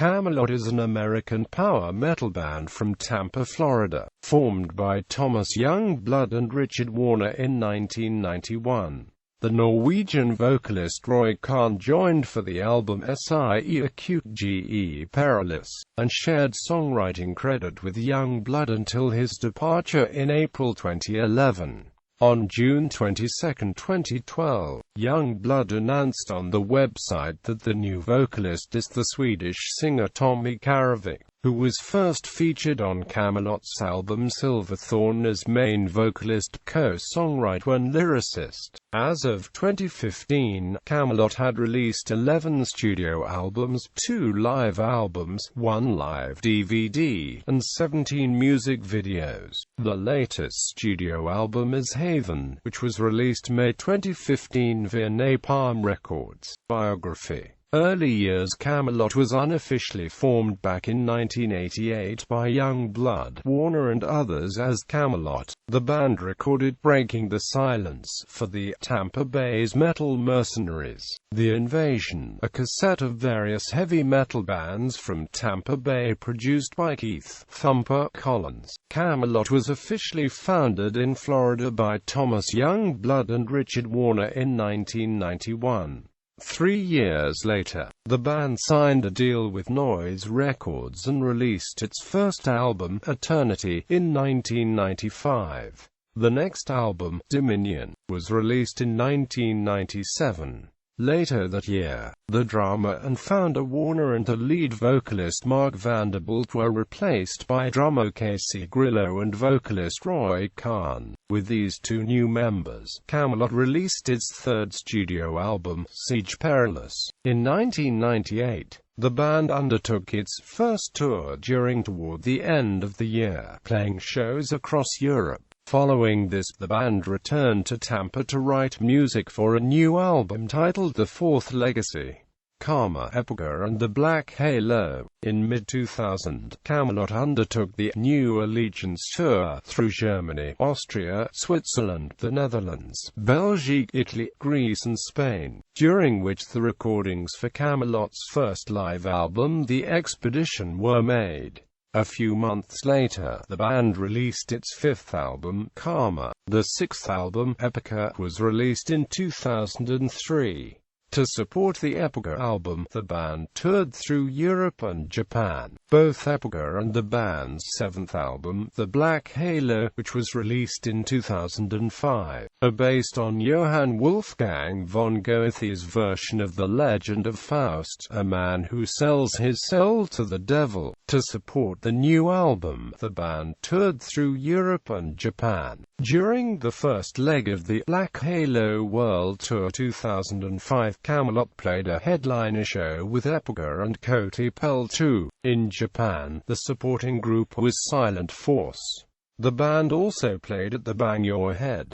Kamelot is an American power metal band from Tampa, Florida, formed by Thomas Youngblood and Richard Warner in 1991. The Norwegian vocalist Roy Khan joined for the album Sie Acute Ge Perilous, and shared songwriting credit with Youngblood until his departure in April 2011. On June 22, 2012, Youngblood announced on the website that the new vocalist is the Swedish singer Tommy Karavik, who was first featured on Kamelot's album Silverthorn as main vocalist, co-songwriter and lyricist. As of 2015, Kamelot had released 11 studio albums, 2 live albums, 1 live DVD, and 17 music videos. The latest studio album is Haven, which was released May 2015 via Napalm Records. Biography. Early years. Kamelot was unofficially formed back in 1988 by Youngblood, Warner and others as Kamelot. The band recorded Breaking the Silence for the Tampa Bay's Metal Mercenaries, The Invasion, a cassette of various heavy metal bands from Tampa Bay produced by Keith "Thumper" Collins. Kamelot was officially founded in Florida by Thomas Youngblood and Richard Warner in 1991. 3 years later, the band signed a deal with Noise Records and released its first album, Eternity, in 1995. The next album, Dominion, was released in 1997. Later that year, the drummer and founder Warner and the lead vocalist Mark Vanderbilt were replaced by drummer Casey Grillo and vocalist Roy Khan. With these two new members, Kamelot released its third studio album, Siege Perilous, in 1998. The band undertook its first tour toward the end of the year, playing shows across Europe. Following this, the band returned to Tampa to write music for a new album titled The Fourth Legacy. Karma, Epica and the Black Halo. In mid-2000, Kamelot undertook the New Allegiance Tour through Germany, Austria, Switzerland, the Netherlands, Belgium, Italy, Greece and Spain, during which the recordings for Kamelot's first live album, The Expedition, were made. A few months later, the band released its fifth album, Karma. The sixth album, Epica, was released in 2003. To support the Epica album, the band toured through Europe and Japan. Both Epica and the band's seventh album, The Black Halo, which was released in 2005, are based on Johann Wolfgang von Goethe's version of the legend of Faust, a man who sells his soul to the devil. To support the new album, the band toured through Europe and Japan. During the first leg of the Black Halo World Tour 2005, Kamelot played a headliner show with Epica and Kotipel 2. In Japan, the supporting group was Silent Force. The band also played at the Bang Your Head!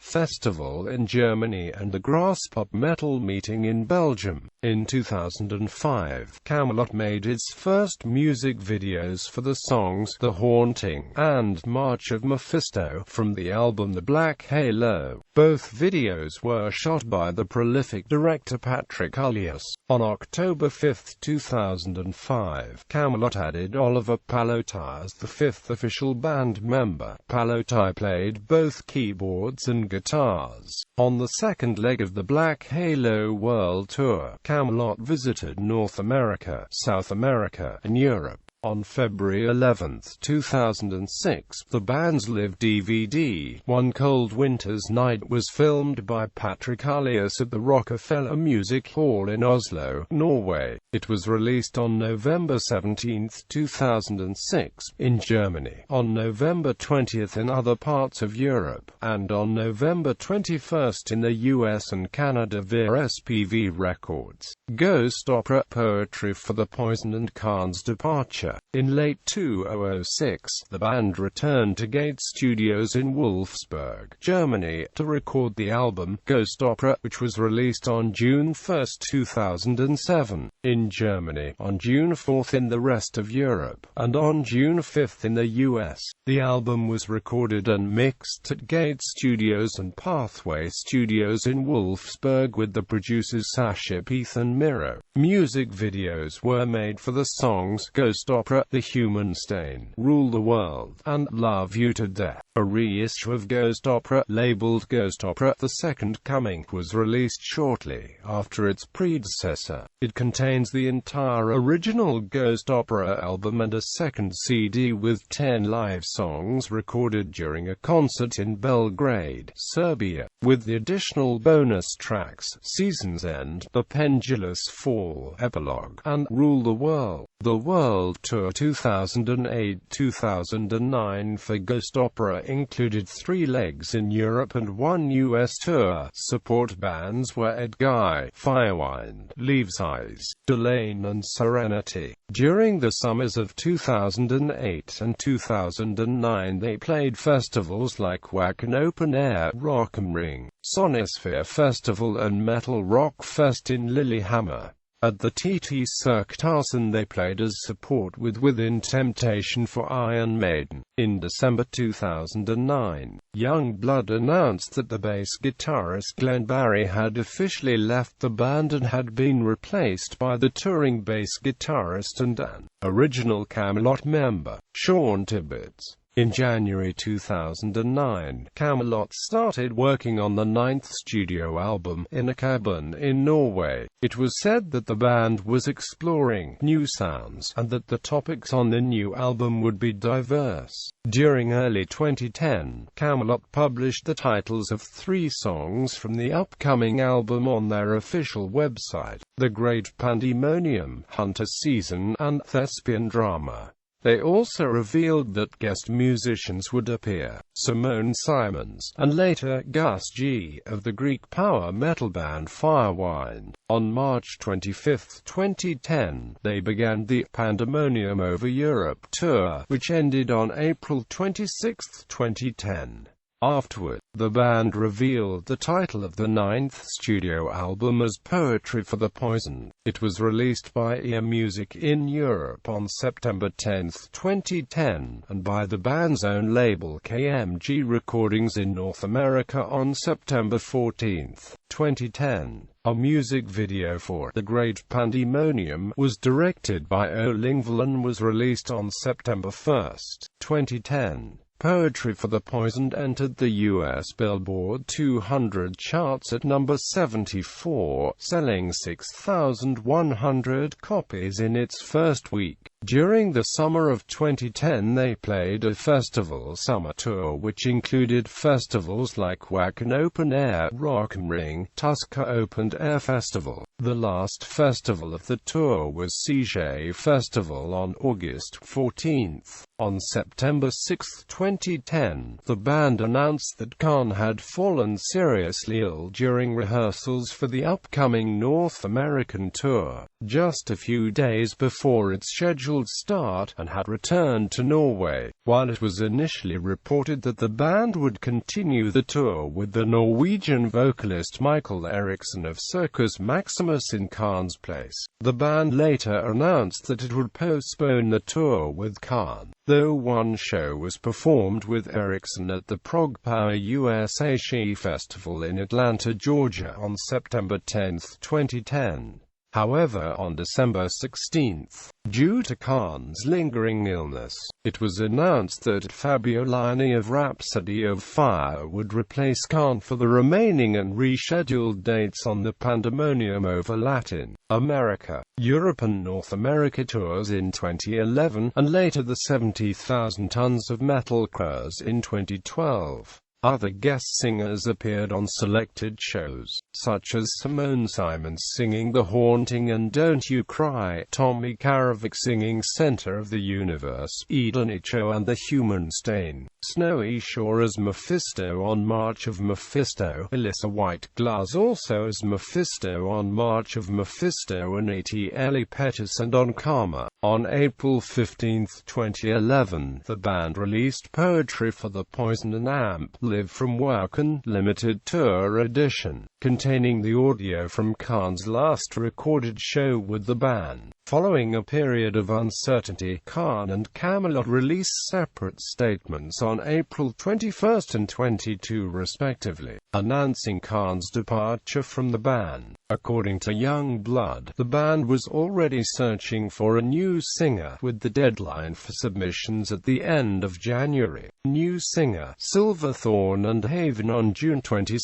Festival in Germany and the Grasspop Metal Meeting in Belgium. In 2005, Kamelot made its first music videos for the songs The Haunting and March of Mephisto from the album The Black Halo. Both videos were shot by the prolific director Patrick Ullias. On October 5, 2005, Kamelot added Oliver Palotay as the fifth official band member. Palotay played both keyboards and guitars. On the second leg of the Black Halo World Tour, Kamelot visited North America, South America, and Europe. On February 11, 2006, the band's live DVD, One Cold Winter's Night, was filmed by Patrick Ullias at the Rockefeller Music Hall in Oslo, Norway. It was released on November 17, 2006, in Germany, on November 20 in other parts of Europe, and on November 21 in the US and Canada via SPV Records. Ghost Opera Poetry for the Poison and Khan's Departure. Georgia. In late 2006, the band returned to Gate Studios in Wolfsburg, Germany, to record the album Ghost Opera, which was released on June 1, 2007, in Germany, on June 4 in the rest of Europe, and on June 5 in the US. The album was recorded and mixed at Gate Studios and Pathway Studios in Wolfsburg with the producers Sasha Peath and Miro. Music videos were made for the songs Ghost Opera, The Human Stain, Rule the World, and Love You to Death. A reissue of Ghost Opera, labeled Ghost Opera: The Second Coming, was released shortly after its predecessor. It contains the entire original Ghost Opera album and a second CD with 10 live songs recorded during a concert in Belgrade, Serbia, with the additional bonus tracks Season's End, The Pendulous Fall, Epilogue, and Rule the World. The World Tour 2008-2009 for Ghost Opera included 3 legs in Europe and 1 US tour. Support bands were Edguy, Firewind, Leaves-Eyes, Delane and Serenity. During the summers of 2008 and 2009 they played festivals like Wacken Open Air, Rock am Ring, Sonisphere Festival and Metal Rock Fest in Lillehammer. At the TT Circuitasen they played as support with Within Temptation for Iron Maiden. In December 2009, Youngblood announced that the bass guitarist Glenn Barry had officially left the band and had been replaced by the touring bass guitarist and an original Kamelot member, Sean Tibbetts. In January 2009, Kamelot started working on the 9th studio album, in a cabin in Norway. It was said that the band was exploring new sounds, and that the topics on the new album would be diverse. During early 2010, Kamelot published the titles of 3 songs from the upcoming album on their official website: The Great Pandemonium, Hunter Season, and Thespian Drama. They also revealed that guest musicians would appear: Simone Simons, and later Gus G. of the Greek power metal band Firewind. On March 25, 2010, they began the Pandemonium Over Europe tour, which ended on April 26, 2010. Afterward, the band revealed the title of the 9th studio album as Poetry for the Poisoned. It was released by Ear Music in Europe on September 10, 2010, and by the band's own label KMG Recordings in North America on September 14, 2010. A music video for The Great Pandemonium was directed by O. Lingvall and was released on September 1, 2010. Poetry for the Poisoned entered the US Billboard 200 charts at number 74, selling 6,100 copies in its first week. During the summer of 2010 they played a festival summer tour which included festivals like Wacken Open Air, Rock am Ring, Tuska Open Air Festival. The last festival of the tour was CJ Festival on August 14. On September 6, 2010, the band announced that Khan had fallen seriously ill during rehearsals for the upcoming North American tour, just a few days before its scheduled start, and had returned to Norway. While it was initially reported that the band would continue the tour with the Norwegian vocalist Michael Eriksson of Circus Maximus in Khan's place, the band later announced that it would postpone the tour with Khan, though one show was performed with Eriksson at the Prog Power USA She Festival in Atlanta, Georgia on September 10, 2010. However, on December 16, due to Khan's lingering illness, it was announced that Fabio Liani of Rhapsody of Fire would replace Khan for the remaining and rescheduled dates on the Pandemonium over Latin America, Europe and North America tours in 2011, and later the 70,000 Tons of Metal cruise in 2012. Other guest singers appeared on selected shows, such as Simone Simons singing The Haunting and Don't You Cry, Tommy Karavik singing Center of the Universe, Eden Icho and The Human Stain, Snowy Shore as Mephisto on March of Mephisto, Alyssa White-Gluz also as Mephisto on March of Mephisto, and A.T.L.E. Pettis and on Karma. On April 15, 2011, the band released Poetry for the Poison and Amp Live from Wacken Limited Tour Edition, containing the audio from Khan's last recorded show with the band. Following a period of uncertainty, Khan and Kamelot released separate statements on April 21 and 22 respectively, announcing Khan's departure from the band. According to Youngblood, the band was already searching for a new singer, with the deadline for submissions at the end of January. New singer, Silverthorne and Haven. On June 22,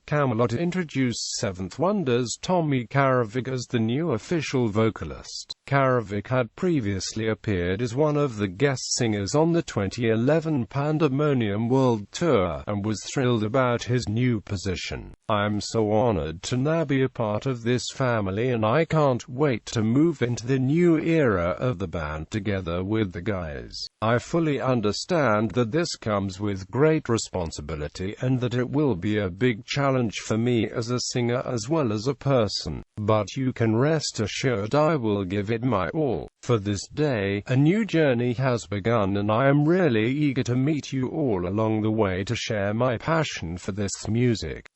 Kamelot introduced Seventh Wonder's Tommy Karavik as the new official vocalist. Karavik had previously appeared as one of the guest singers on the 2011 Pandemonium World Tour, and was thrilled about his new position. "I'm so honored to now be a part of this family, and I can't wait to move into the new era of the band together with the guys. I fully understand that this comes with great responsibility and that it will be a big challenge for me as a singer as well as a person. But you can rest assured I will give it my all. For this day, a new journey has begun, and I am really eager to meet you all along the way to share my passion for this music."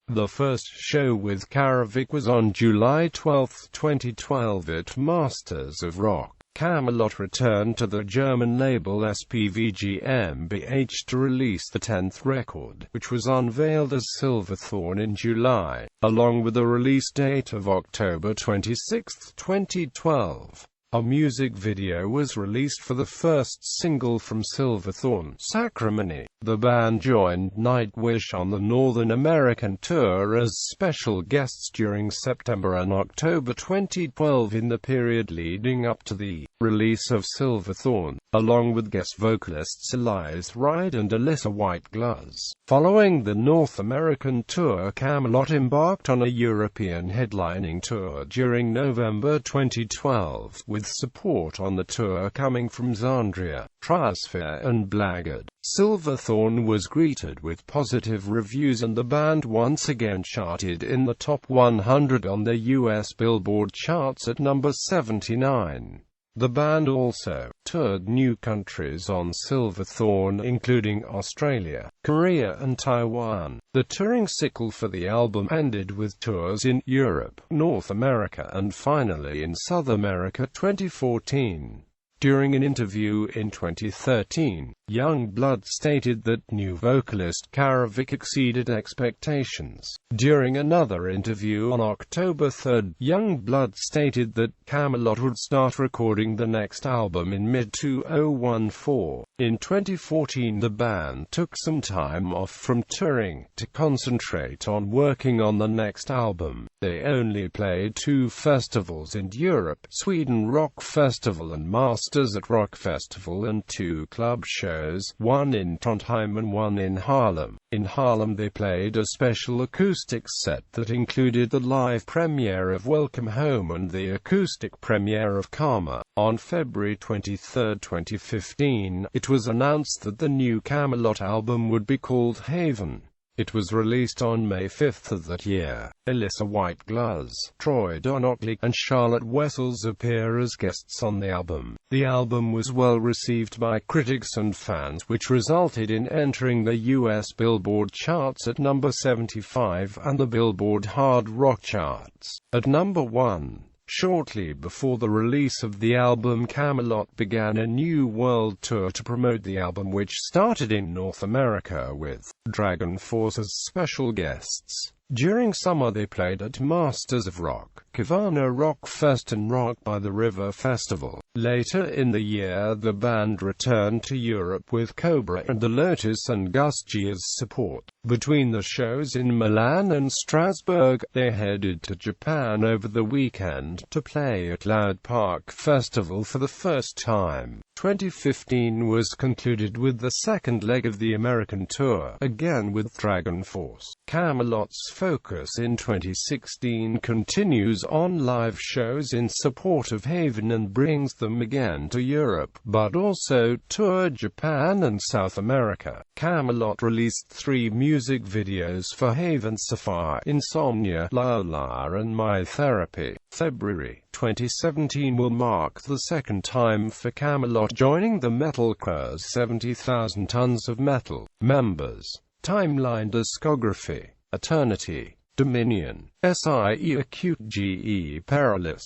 The first show with Karavik was on July 12, 2012 at Masters of Rock. Kamelot returned to the German label SPV GmbH to release the 10th record, which was unveiled as Silverthorne in July, along with a release date of October 26, 2012. A music video was released for the first single from Silverthorne, Sacramony. The band joined Nightwish on the Northern American tour as special guests during September and October 2012 in the period leading up to the release of Silverthorne, along with guest vocalists Elias Ride and Alyssa White-Gluz. Following the North American tour, Kamelot embarked on a European headlining tour during November 2012, with support on the tour coming from Zandria, Triosphere and Blackguard. Silverthorne was greeted with positive reviews, and the band once again charted in the top 100 on the US Billboard charts at number 79. The band also toured new countries on Silverthorne, including Australia, Korea and Taiwan. The touring cycle for the album ended with tours in Europe, North America and finally in South America 2014. During an interview in 2013, Youngblood stated that new vocalist Karavik exceeded expectations. During another interview on October 3, Youngblood stated that Kamelot would start recording the next album in mid-2014. In 2014, the band took some time off from touring to concentrate on working on the next album. They only played 2 festivals in Europe, Sweden Rock Festival and Masters at Rock Festival, and 2 club shows, one in Trondheim and one in Haarlem. In Haarlem they played a special acoustic set that included the live premiere of Welcome Home and the acoustic premiere of Karma. On February 23, 2015, it was announced that the new Kamelot album would be called Haven. It was released on May 5 of that year. Alyssa White-Gluz, Troy Donockley, and Charlotte Wessels appear as guests on the album. The album was well received by critics and fans, which resulted in entering the US Billboard charts at number 75 and the Billboard Hard Rock charts at number 1. Shortly before the release of the album, Kamelot began a new world tour to promote the album, which started in North America with Dragon Force as special guests. During summer they played at Masters of Rock, Havana Rock Fest and Rock by the River Festival. Later in the year the band returned to Europe with Cobra and the Lotus and Gus G's support. Between the shows in Milan and Strasbourg, they headed to Japan over the weekend to play at Loud Park Festival for the first time. 2015 was concluded with the second leg of the American tour, again with Dragon Force. Kamelot's focus in 2016 continues on live shows in support of Haven and brings them again to Europe, but also tour Japan and South America. Kamelot released 3 music videos for Haven: Sapphire, Insomnia, La La and My Therapy. February 2017 will mark the second time for Kamelot joining the metalcore's 70,000 Tons of Metal members. Timeline discography: Eternity, Dominion, SIE Acute GE Perilous,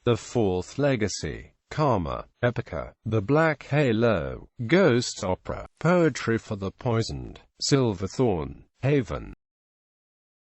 The Fourth Legacy, Karma, Epica, The Black Halo, Ghost Opera, Poetry for the Poisoned, Silverthorn, Haven.